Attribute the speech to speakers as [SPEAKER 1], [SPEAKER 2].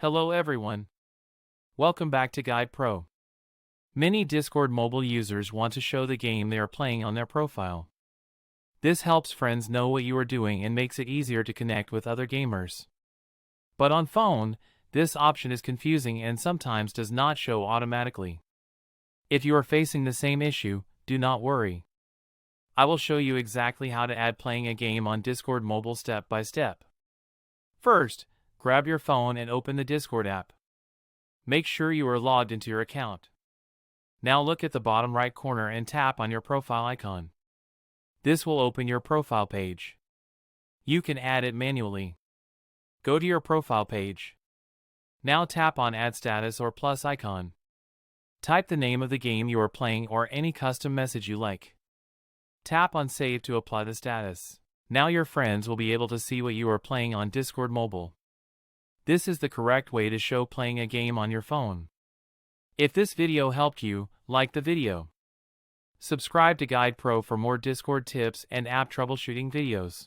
[SPEAKER 1] Hello everyone. Welcome back to Guide Pro. Many Discord mobile users want to show the game they are playing on their profile. This helps friends know what you are doing and makes it easier to connect with other gamers. But on phone, this option is confusing and sometimes does not show automatically. If you are facing the same issue, do not worry. I will show you exactly how to add playing a game on Discord mobile step by step. First, grab your phone and open the Discord app. Make sure you are logged into your account. Now look at the bottom right corner and tap on your profile icon. This will open your profile page. You can add it manually. Go to your profile page. Now tap on Add Status or plus icon. Type the name of the game you are playing or any custom message you like. Tap on Save to apply the status. Now your friends will be able to see what you are playing on Discord mobile. This is the correct way to show playing a game on your phone. If this video helped you, like the video. Subscribe to Guide Pro for more Discord tips and app troubleshooting videos.